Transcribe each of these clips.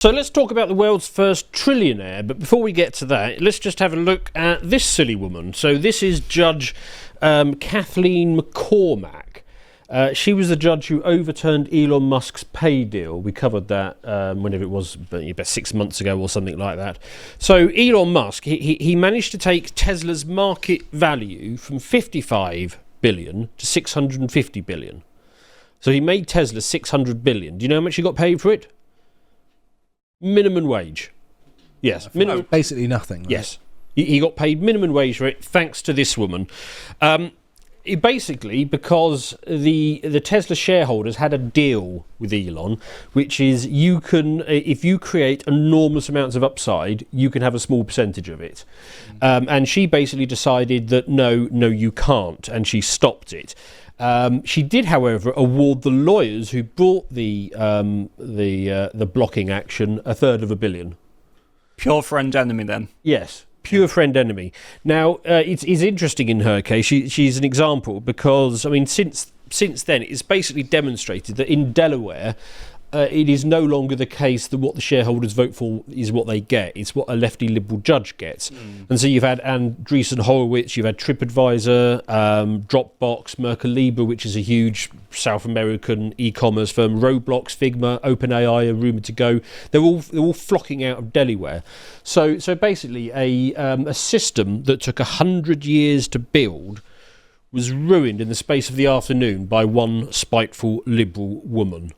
So let's talk about the world's first trillionaire, but before we get to that, let's just have a look at this silly woman. So this is Judge Kathleen McCormack. She was the judge who overturned Elon Musk's pay deal. We covered that whenever it was, about 6 months ago or something like that. So Elon Musk, he managed to take Tesla's market value from 55 billion to 650 billion. So he made Tesla 600 billion. Do you know how much he got paid for it? Minimum wage. Yes. Basically nothing. Right? Yes. He got paid minimum wage for it thanks to this woman. Basically, because the Tesla shareholders had a deal with Elon, which is you can, if you create enormous amounts of upside, you can have a small percentage of it. And she basically decided that no, you can't, and she stopped it. She did, however, award the lawyers who brought the blocking action $350 million. Pure friend enemy, then. Yes, pure friend enemy. Now, it's interesting in her case. She's an example because, I mean, since then, it's basically demonstrated that in Delaware, it is no longer the case that what the shareholders vote for is what they get. It's what a lefty liberal judge gets. And so you've had Andreessen Horowitz, you've had TripAdvisor, Dropbox, Mercalibra, which is a huge South American e-commerce firm, Roblox, Figma, OpenAI are rumoured to go. They're all flocking out of Delaware. So basically a system that took 100 years to build was ruined in the space of the afternoon by one spiteful liberal woman.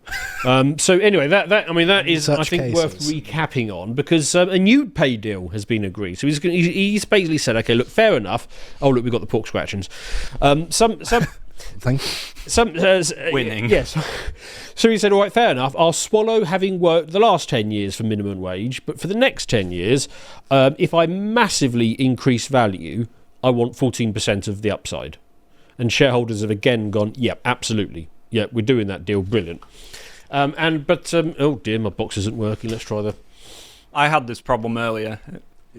So anyway, that is, I think, worth recapping on, because a new pay deal has been agreed. So he's basically said, okay, look, fair enough. Oh, look, we've got the pork scratchings. Thank you. Winning. Yes. So he said, all right, fair enough. I'll swallow having worked the last 10 years for minimum wage, but for the next 10 years, if I massively increase value, I want 14% of the upside. And shareholders have again gone, yep, absolutely. Yeah, we're doing that deal. Brilliant. Oh dear, my box isn't working. Let's try the... I had this problem earlier.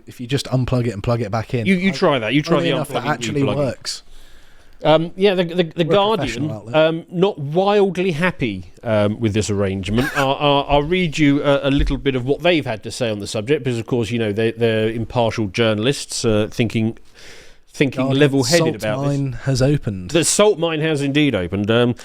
If you just unplug it and plug it back in. You try that. You try the unplugging. That actually works. The Guardian, not wildly happy with this arrangement. I'll read you a little bit of what they've had to say on the subject, because, of course, you know, they're impartial journalists thinking level-headed about this. The salt mine has opened. The salt mine has indeed opened.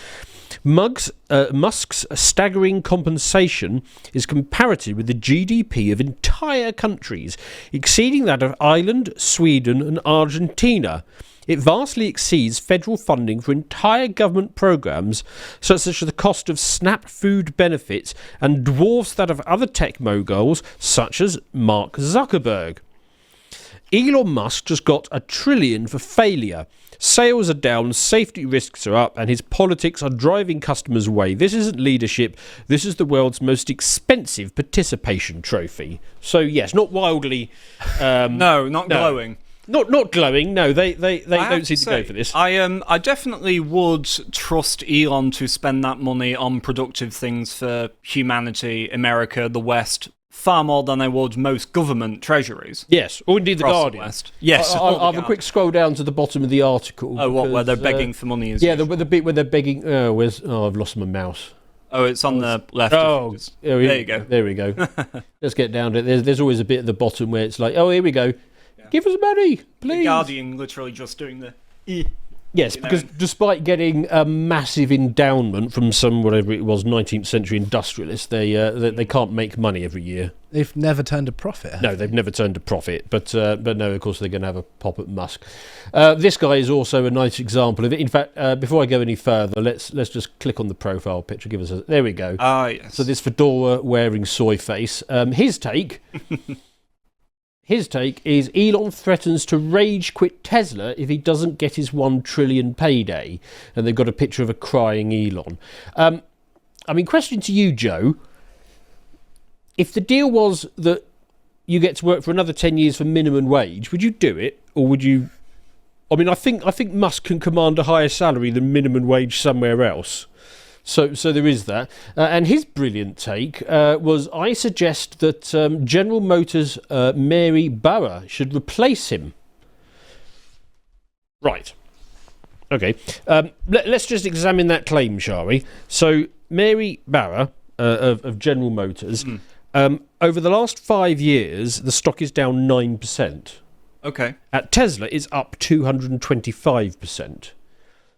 Musk's staggering compensation is comparative with the GDP of entire countries, exceeding that of Ireland, Sweden and Argentina. It vastly exceeds federal funding for entire government programmes, such as the cost of SNAP food benefits, and dwarfs that of other tech moguls, such as Mark Zuckerberg. Elon Musk just got $1 trillion for failure. Sales are down, safety risks are up, and his politics are driving customers away. This isn't leadership. This is the world's most expensive participation trophy. So yes, not wildly. No, not glowing. Not glowing. No, they don't seem to go for this. I definitely would trust Elon to spend that money on productive things for humanity, America, the West, far more than I would most government treasuries. Yes, or indeed the Guardian. West. Yes, I'll have a quick scroll down to the bottom of the article. Oh, what, where they're begging for money? Yeah, the bit where they're begging. I've lost my mouse. Oh, it's on the left. There you go. There we go. Let's get down to it. There's always a bit at the bottom where it's like, oh, here we go. Yeah. Give us money, please. The Guardian literally just doing the... Yes, because despite getting a massive endowment from some, whatever it was, 19th century industrialist, they can't make money every year. They've never turned a profit. No, they've never turned a profit. But no, of course, they're going to have a pop at Musk. This guy is also a nice example of it. In fact, before I go any further, let's just click on the profile picture. Give us a... There we go. Ah, yes. So this fedora wearing soy face. His take... His take is Elon threatens to rage quit Tesla if he doesn't get his $1 trillion payday. And they've got a picture of a crying Elon. Question to you, Joe. If the deal was that you get to work for another 10 years for minimum wage, would you do it? Or would you... I think Musk can command a higher salary than minimum wage somewhere else. So there is that. And his brilliant take was, I suggest that General Motors' Mary Barra should replace him. Right. Okay. Let's just examine that claim, shall we? So Mary Barra of General Motors Over the last 5 years, the stock is down 9%. Okay. At Tesla, it's up 225%.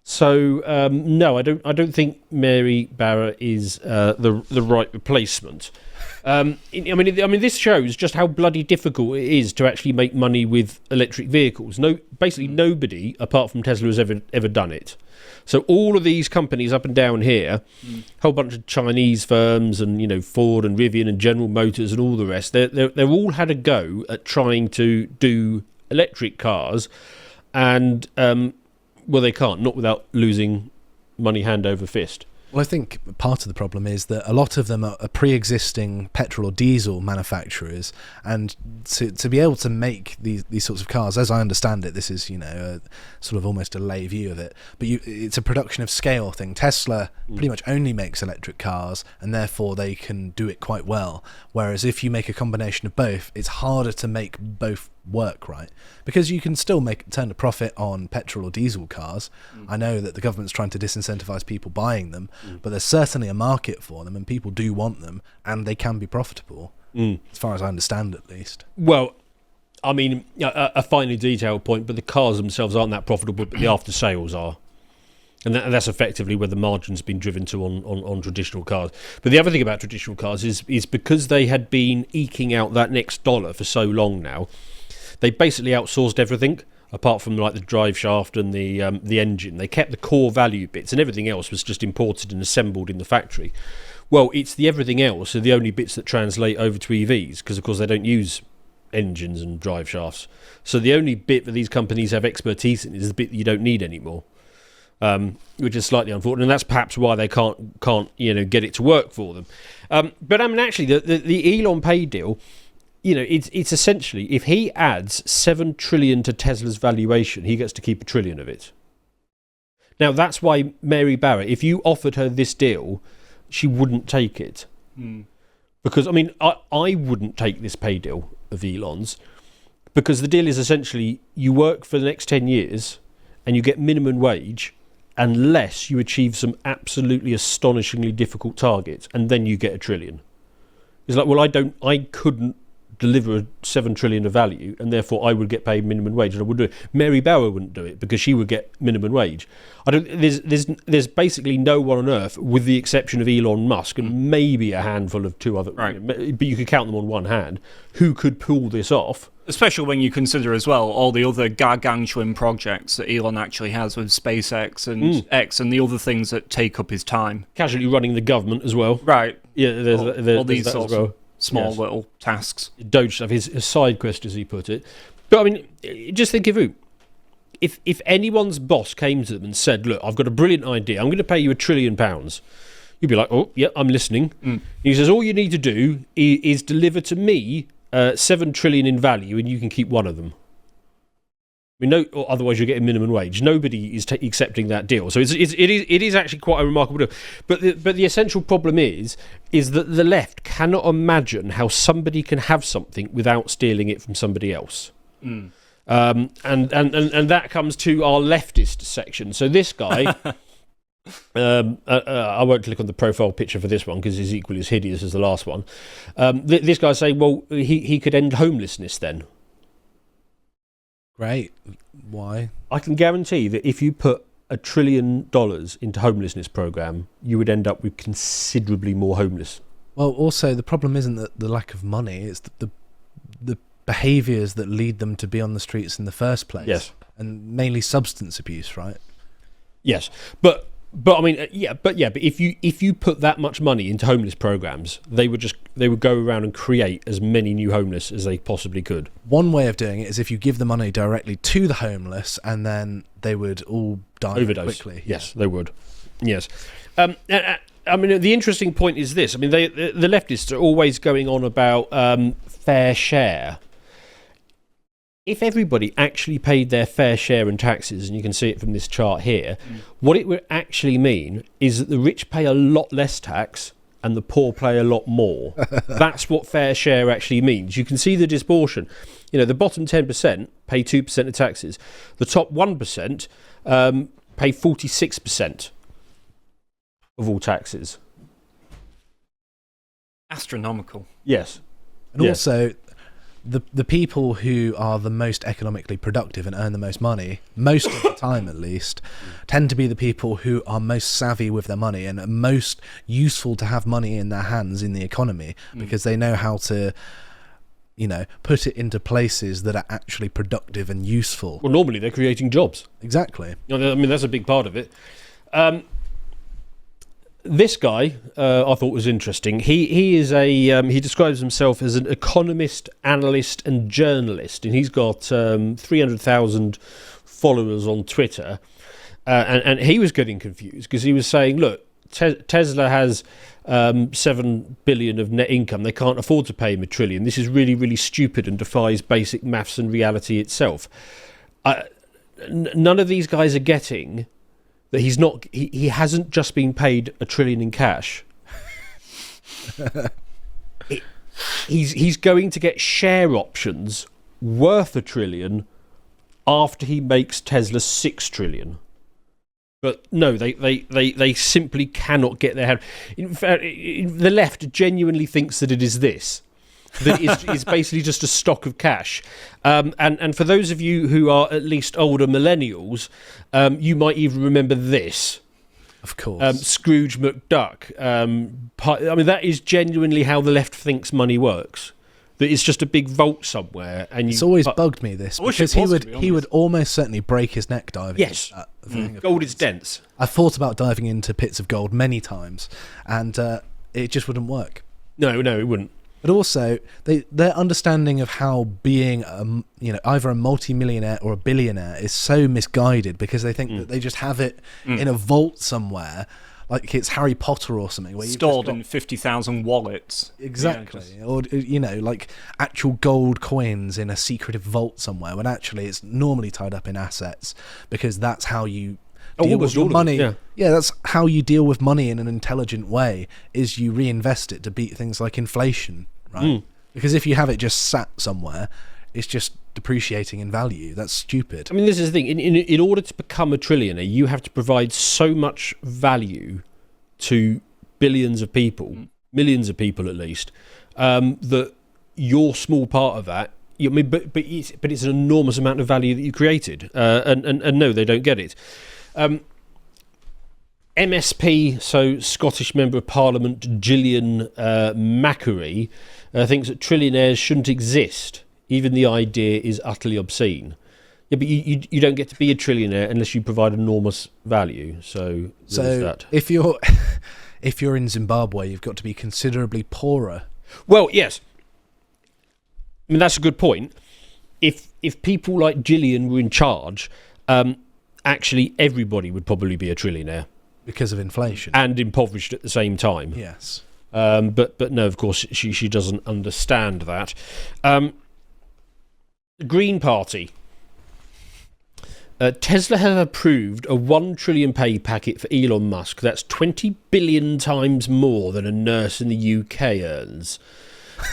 So no, I don't think Mary Barra is the right replacement. I mean, this shows just how bloody difficult it is to actually make money with electric vehicles. Basically nobody apart from Tesla has ever done it. So all of these companies up and down here, a whole bunch of Chinese firms, and Ford and Rivian and General Motors and all the rest, they've all had a go at trying to do electric cars, and well, they can't, not without losing money hand over fist. Well, I think part of the problem is that a lot of them are pre-existing petrol or diesel manufacturers, and to be able to make these sorts of cars, as I understand it, this is a sort of almost a lay view of it, but it's a production of scale thing. Tesla pretty much only makes electric cars, and therefore they can do it quite well. Whereas if you make a combination of both, it's harder to make both work right, because you can still turn a profit on petrol or diesel cars. I know that the government's trying to disincentivize people buying them, but there's certainly a market for them, and people do want them, and they can be profitable, as far as I understand, at least. Well, I mean, a finely detailed point, but the cars themselves aren't that profitable, but the after sales are. And that's effectively where the margin's been driven to on traditional cars. But the other thing about traditional cars is because they had been eking out that next dollar for so long now, they basically outsourced everything apart from like the drive shaft and the engine. They kept the core value bits, and everything else was just imported and assembled in the factory. Well, it's the everything else are the only bits that translate over to EVs, because of course they don't use engines and drive shafts. So the only bit that these companies have expertise in is the bit that you don't need anymore, which is slightly unfortunate, and that's perhaps why they can't get it to work for them. But I mean, actually, the Elon pay deal. It's essentially, if he adds 7 trillion to Tesla's valuation, he gets to keep 1 trillion of it. Now, that's why Mary Barra, if you offered her this deal, she wouldn't take it. Because, I mean, I wouldn't take this pay deal of Elon's, because the deal is essentially you work for the next 10 years and you get minimum wage unless you achieve some absolutely astonishingly difficult targets, and then you get 1 trillion. It's like, well, I couldn't deliver 7 trillion of value, and therefore I would get paid minimum wage, and I would do it. Mary Barra wouldn't do it because she would get minimum wage. There's basically no one on earth, with the exception of Elon Musk and maybe a handful of two other, right, but you could count them on one hand, who could pull this off. Especially when you consider as well all the other gargantuan projects that Elon actually has with SpaceX and X and the other things that take up his time. Casually running the government as well. Right. Yeah, all these that sorts as well. of small little tasks. Doge stuff, his side quest, as he put it. But I mean, just think of who. If anyone's boss came to them and said, look, I've got a brilliant idea, I'm going to pay you £1 trillion, you'd be like, oh, yeah, I'm listening. He says, all you need to do is deliver to me 7 trillion in value, and you can keep one of them. I mean, or otherwise you're getting minimum wage. Nobody is accepting that deal. So it is actually quite a remarkable deal. But the essential problem is that the left cannot imagine how somebody can have something without stealing it from somebody else. And that comes to our leftist section. So this guy, I won't click on the profile picture for this one because he's equally as hideous as the last one. This guy's saying, well, he could end homelessness then. Great. Why? I can guarantee that if you put $1 trillion into homelessness program, you would end up with considerably more homeless. Well, also the problem isn't that the lack of money; it's the behaviours that lead them to be on the streets in the first place. Yes, and mainly substance abuse, right? Yes, but I mean, but if you put that much money into homeless programs, they would go around and create as many new homeless as they possibly could. One way of doing it is if you give the money directly to the homeless, and then they would all die overdose quickly. Yes, they would. Yes. I mean, the interesting point is this. I mean, the leftists are always going on about fair share. If everybody actually paid their fair share in taxes, and you can see it from this chart here, what it would actually mean is that the rich pay a lot less tax and the poor pay a lot more. That's what fair share actually means. You can see the disproportion. The bottom 10% pay 2% of taxes. The top 1% pay 46% of all taxes. Astronomical. Yes. And also, the people who are the most economically productive and earn the most money, most of the time at least, tend to be the people who are most savvy with their money and are most useful to have money in their hands in the economy, because they know how to, put it into places that are actually productive and useful. Well, normally they're creating jobs. Exactly. I mean, that's a big part of it. This guy, I thought was interesting. He is he describes himself as an economist, analyst, and journalist, and he's got 300,000 followers on Twitter. And he was getting confused because he was saying, "Look, Tesla has 7 billion of net income. They can't afford to pay him $1 trillion. This is really, really stupid and defies basic maths and reality itself." None of these guys are getting that he hasn't just been paid $1 trillion in cash. He's going to get share options worth $1 trillion after he makes Tesla $6 trillion. But no, they simply cannot get their head. In fact, the left genuinely thinks that it is this. That is basically just a stock of cash. And for those of you who are at least older millennials, you might even remember this. Of course. Scrooge McDuck. I mean, that is genuinely how the left thinks money works. That it's just a big vault somewhere. And it's always bugged me, this, because he would almost certainly break his neck diving. Yes. Gold is dense. I've thought about diving into pits of gold many times, and it just wouldn't work. No, it wouldn't. But also, their understanding of how being either a multi-millionaire or a billionaire is so misguided, because they think that they just have it in a vault somewhere, like it's Harry Potter or something, where stored in 50,000 wallets. Exactly, or like actual gold coins in a secretive vault somewhere, when actually it's normally tied up in assets, because that's how you deal with your money. That's how you deal with money in an intelligent way, is you reinvest it to beat things like inflation, right? Because if you have it just sat somewhere, it's just depreciating in value. That's stupid. I mean, this is the thing. In order to become a trillionaire, you have to provide so much value to billions of people, millions of people at least, that your small part of that, but it's an enormous amount of value that you created. And no, they don't get it. MSP, so Scottish Member of Parliament Gillian Macquarie, thinks that trillionaires shouldn't exist. Even the idea is utterly obscene. Yeah, but you don't get to be a trillionaire unless you provide enormous value. So that. if you're in Zimbabwe, you've got to be considerably poorer. Well, yes. I mean, that's a good point. If people like Gillian were in charge, actually everybody would probably be a trillionaire. Because of inflation. And impoverished at the same time. Yes. But no, of course, she doesn't understand that. The Green Party. Tesla have approved a $1 trillion pay packet for Elon Musk. That's 20 billion times more than a nurse in the UK earns.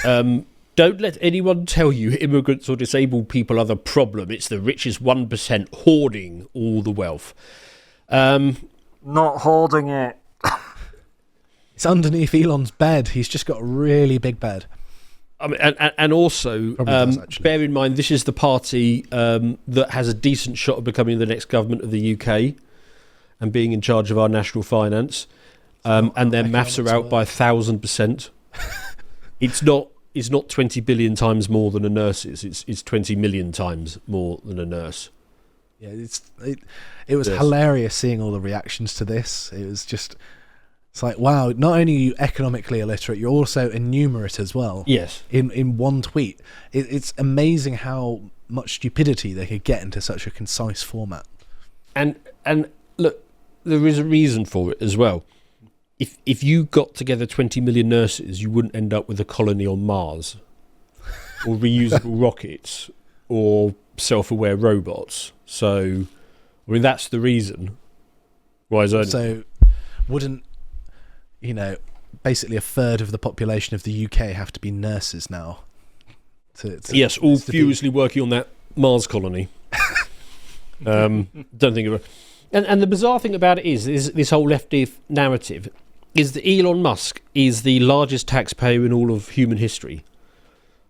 Don't let anyone tell you immigrants or disabled people are the problem. It's the richest 1% hoarding all the wealth. Not hoarding it. It's underneath Elon's bed. He's just got a really big bed. I mean, and also, bear in mind, this is the party that has a decent shot of becoming the next government of the UK and being in charge of our national finance. And their maths are out by 1,000%. It's not 20 billion times more than a nurse is. It's 20 million times more than a nurse. Yeah, it was hilarious seeing all the reactions to this. It's like, wow, not only are you economically illiterate, you're also enumerate as well. Yes. In one tweet. It's amazing how much stupidity they could get into such a concise format. And look, there is a reason for it as well. If you got together 20 million nurses, you wouldn't end up with a colony on Mars or reusable rockets or self-aware robots. So, I mean, that's the reason why it's only... So, wouldn't, basically a third of the population of the UK have to be nurses now? Yes, all furiously working on that Mars colony. Don't think of it. And the bizarre thing about it is this whole lefty narrative is that Elon Musk is the largest taxpayer in all of human history.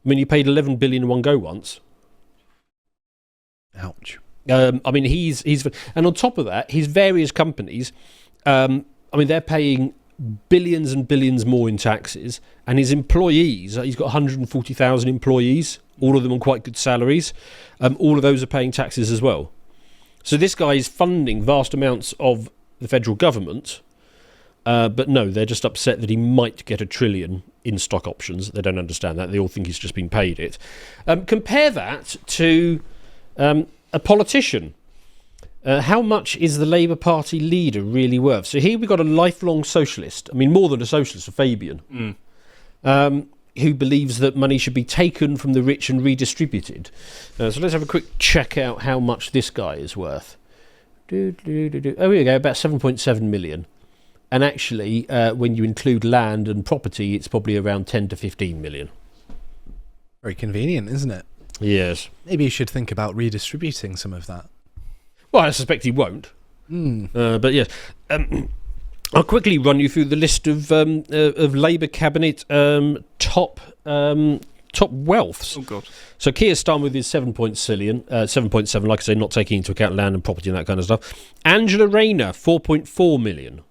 I mean, he paid 11 billion in one go once. Ouch. I mean, he's and on top of that, his various companies, I mean, they're paying billions and billions more in taxes, and his employees, he's got 140,000 employees, all of them on quite good salaries. All of those are paying taxes as well. So this guy is funding vast amounts of the federal government, but no, they're just upset that he might get $1 trillion in stock options. They don't understand that. They all think he's just been paid it. Compare that to a politician. How much is the Labour Party leader really worth? So here we've got a lifelong socialist. I mean, more than a socialist, a Fabian, who believes that money should be taken from the rich and redistributed. So let's have a quick check out how much this guy is worth. Oh, here we go, about 7.7 million. And actually, when you include land and property, it's probably around 10 to 15 million. Very convenient, isn't it? Yes. Maybe you should think about redistributing some of that. Well, I suspect he won't. But yes. I'll quickly run you through the list of Labour cabinet top wealths. Oh, God. So Keir Starmer with his 7.7, like I say, not taking into account land and property and that kind of stuff. Angela Rayner, 4.4 million.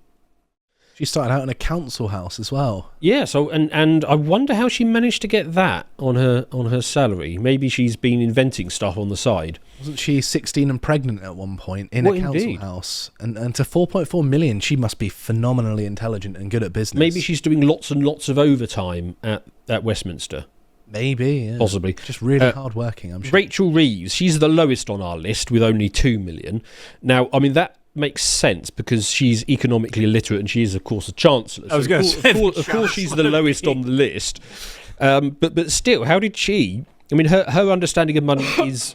She started out in a council house as well. Yeah, so and I wonder how she managed to get that on her salary. Maybe she's been inventing stuff on the side. Wasn't she 16 and pregnant at one point in a council house? And to 4.4 million, she must be phenomenally intelligent and good at business. Maybe she's doing lots and lots of overtime at Westminster. Maybe, yeah. Possibly. Just really hard working, I'm sure. Rachel Reeves, she's the lowest on our list with only 2 million. Now, I mean, that makes sense because she's economically illiterate and she is, of course, a chancellor. I was going to say, of course, she's the lowest on the list. But still, how did she? I mean, her understanding of money is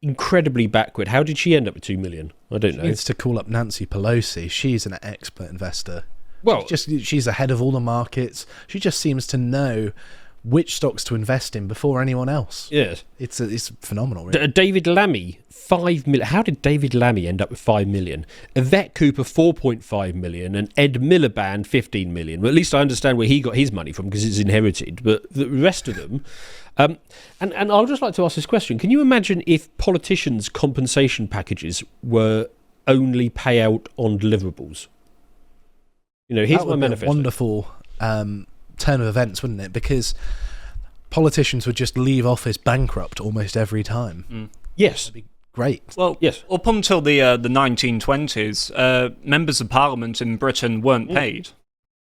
incredibly backward. How did she end up with 2 million? I don't know. She needs to call up Nancy Pelosi. She's an expert investor. Well, she's ahead of all the markets. She just seems to know which stocks to invest in before anyone else. Yes. It's phenomenal, really. David Lammy, 5 million. How did David Lammy end up with 5 million? Yvette Cooper, 4.5 million, and Ed Miliband, 15 million. Well, at least I understand where he got his money from because it's inherited. But the rest of them... and I'd just like to ask this question. Can you imagine if politicians' compensation packages were only payout on deliverables? You know, here's my manifesto. Wonderful turn of events, wouldn't it? Because politicians would just leave office bankrupt almost every time. Yes. That'd be great. Well, yes. Up until the 1920s, members of parliament in Britain weren't paid.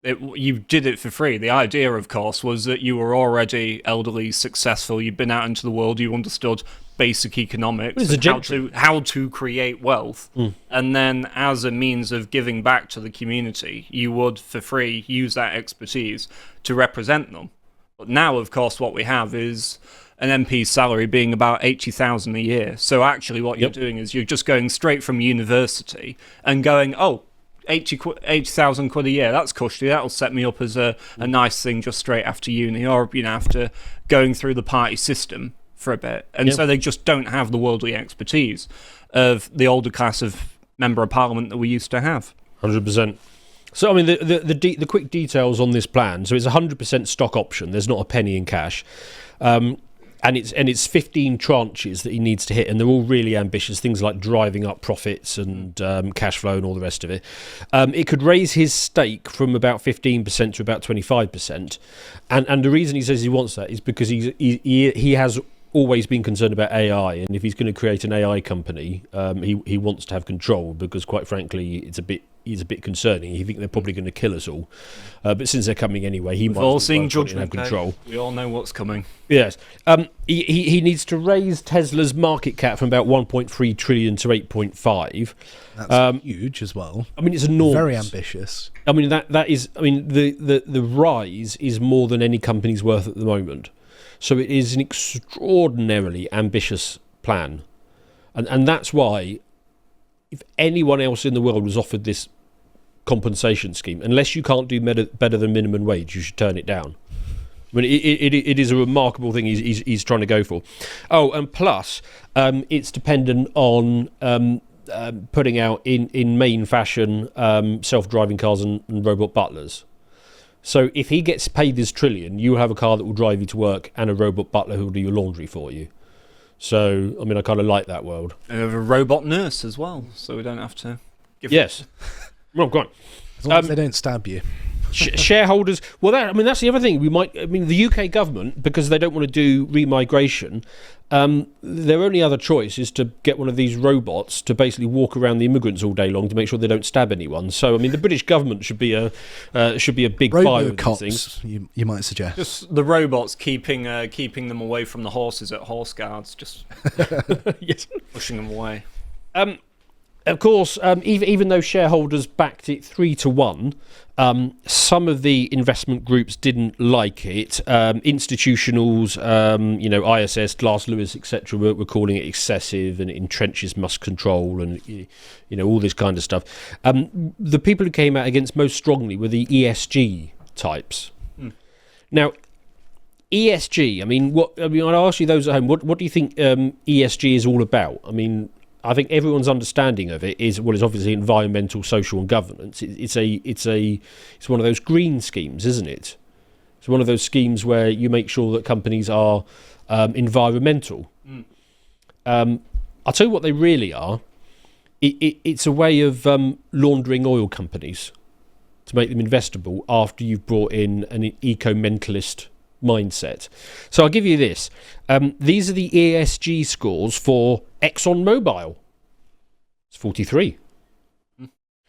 You did it for free. The idea, of course, was that you were already elderly, successful, you'd been out into the world, you understood basic economics, and how to create wealth, and then as a means of giving back to the community, you would, for free, use that expertise to represent them. But now, of course, what we have is an MP's salary being about 80,000 a year. So actually what you're doing is you're just going straight from university and going, 80,000 quid a year, that's cushy, that'll set me up as a nice thing just straight after uni, or after going through the party system for a bit. And so they just don't have the worldly expertise of the older class of member of parliament that we used to have. 100%. So, I mean, the quick details on this plan. So it's 100% stock option. There's not a penny in cash. And it's 15 tranches that he needs to hit, and they're all really ambitious, things like driving up profits and cash flow and all the rest of it. It could raise his stake from about 15% to about 25%. And the reason he says he wants that is because he has always been concerned about AI, and if he's going to create an AI company, he wants to have control, because quite frankly it's a bit concerning. He think they're probably going to kill us all, but since they're coming anyway, he might all seen Judgment have control. We all know what's coming. Yes. He needs to raise Tesla's market cap from about 1.3 trillion to 8.5. That's huge as well. I mean, it's enormous. Very ambitious. I mean, that is. I mean, the rise is more than any company's worth at the moment. So it is an extraordinarily ambitious plan, and that's why, if anyone else in the world was offered this compensation scheme, unless you can't do better than minimum wage, you should turn it down. I mean, it is a remarkable thing he's trying to go for. Oh, and plus, it's dependent on putting out in main fashion self-driving cars and robot butlers. So if he gets paid this trillion, you have a car that will drive you to work and a robot butler who will do your laundry for you. So, I mean, I kind of like that world. And we have a robot nurse as well, so we don't have to give... Yes. Well, go on. As long as they don't stab you. Shareholders... Well, that's the other thing. The UK government, because they don't want to do remigration, their only other choice is to get one of these robots to basically walk around the immigrants all day long to make sure they don't stab anyone. So, I mean, the British government should be a big buyer of these things. You might suggest. Just the robots keeping them away from the horses at horse guards, just Yes. pushing them away. Of course, even though shareholders backed it 3-1, some of the investment groups didn't like it. Institutionals, ISS, Glass Lewis, etc., were calling it excessive and it entrenches Musk control and all this kind of stuff. The people who came out against most strongly were the ESG types. Now, ESG. I'll ask you those at home. What do you think ESG is all about? I mean, I think everyone's understanding of it is obviously environmental, social, and governance. It's one of those green schemes, isn't it? It's one of those schemes where you make sure that companies are environmental. I'll tell you what they really are. It's a way of laundering oil companies to make them investable after you've brought in an eco-mentalist mindset. So I'll give you this. These are the ESG scores for ExxonMobil. It's 43.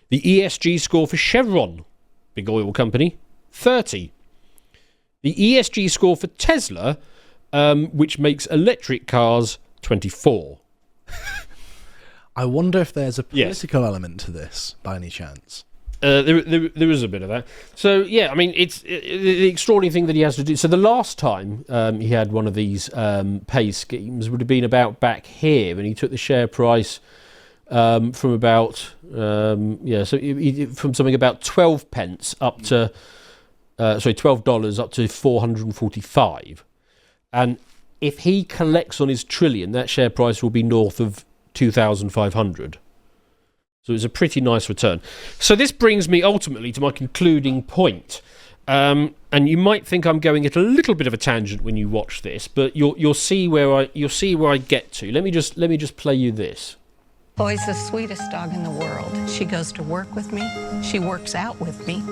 The ESG score for Chevron, big oil company, 30. The ESG score for Tesla, which makes electric cars, 24. I wonder if there's a political element to this, by any chance. There is a bit of that. So, yeah, I mean, it's the extraordinary thing that he has to do. So the last time he had one of these pay schemes would have been about back here, and he took the share price from about, from something about 12 pence up to, $12 up to 445. And if he collects on his trillion, that share price will be north of 2,500. So it's a pretty nice return. So this brings me ultimately to my concluding point. And you might think I'm going at a little bit of a tangent when you watch this, but you'll see where I get to. Let me just play you this. Chloe's the sweetest dog in the world. She goes to work with me. She works out with me.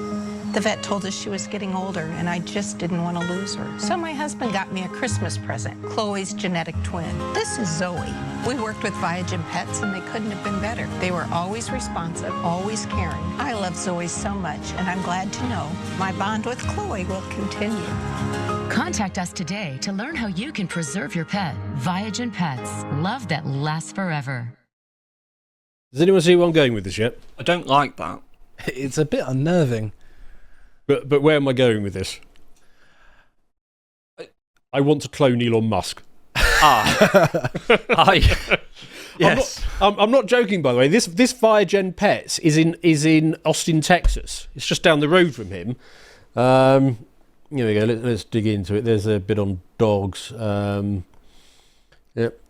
The vet told us she was getting older, and I just didn't want to lose her. So my husband got me a Christmas present, Chloe's genetic twin. This is Zoe. We worked with Viagen Pets, and they couldn't have been better. They were always responsive, always caring. I love Zoe so much, and I'm glad to know my bond with Chloe will continue. Contact us today to learn how you can preserve your pet. Viagen Pets. Love that lasts forever. Does anyone see where I'm going with this yet? I don't like that. It's a bit unnerving. But where am I going with this? I want to clone Elon Musk. Yes. I'm not joking, by the way. This Viagen Pets is in Austin, Texas. It's just down the road from him. Here we go. Let's dig into it. There's a bit on dogs. Yep.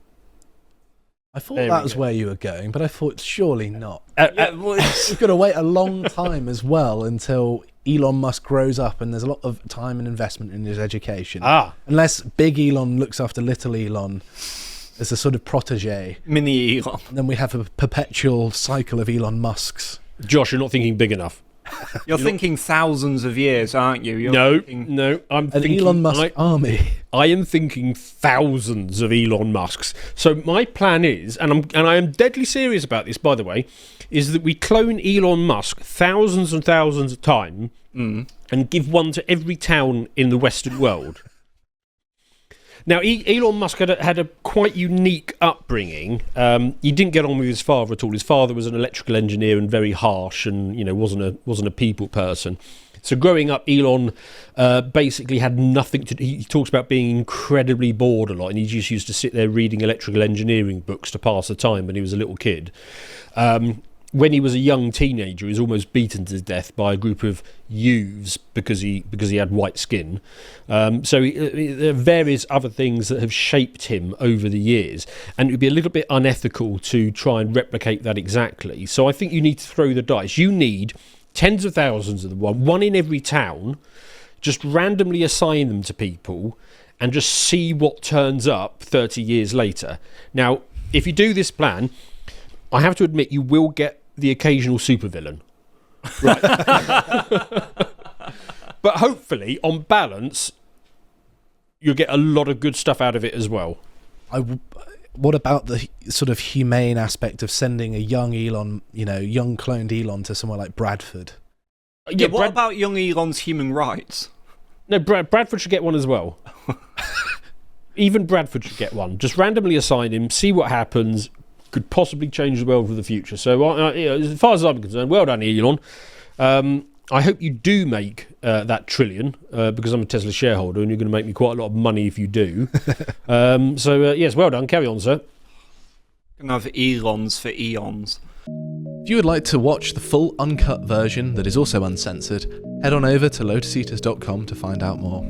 I thought that was where you were going, but I thought surely not. Well, You've got to wait a long time as well until Elon Musk grows up and there's a lot of time and investment in his education. Unless big Elon looks after little Elon as a sort of protege. Mini Elon. And then we have a perpetual cycle of Elon Musks. Josh, you're not thinking big enough. You're thinking thousands of years, aren't you? No. I'm thinking Elon Musk army. I am thinking thousands of Elon Musks. So my plan is, and I am deadly serious about this, by the way, is that we clone Elon Musk thousands and thousands of times and give one to every town in the Western world. Now, Elon Musk had a quite unique upbringing. He didn't get on with his father at all. His father was an electrical engineer and very harsh, and wasn't a people person. So growing up, Elon basically had nothing to. He talks about being incredibly bored a lot, and he just used to sit there reading electrical engineering books to pass the time when he was a little kid. when he was a young teenager, he was almost beaten to death by a group of youths because he had white skin. So there are various other things that have shaped him over the years, and it would be a little bit unethical to try and replicate that exactly. So I think you need to throw the dice. You need tens of thousands of them, one in every town. Just randomly assign them to people and just see what turns up 30 years later. Now, if you do this plan, I have to admit you will get the occasional supervillain. Right. But hopefully, on balance, you'll get a lot of good stuff out of it as well. What about the sort of humane aspect of sending a young Elon, young cloned Elon to somewhere like Bradford? Yeah, what about young Elon's human rights? No, Bradford should get one as well. Even Bradford should get one. Just randomly assign him, see what happens. Could possibly change the world for the future. So, as far as I'm concerned, well done, Elon. I hope you do make that trillion, because I'm a Tesla shareholder, and you're going to make me quite a lot of money if you do. Yes, well done. Carry on, sir. Can have Elons for eons. If you would like to watch the full uncut version that is also uncensored, head on over to lotuseaters.com to find out more.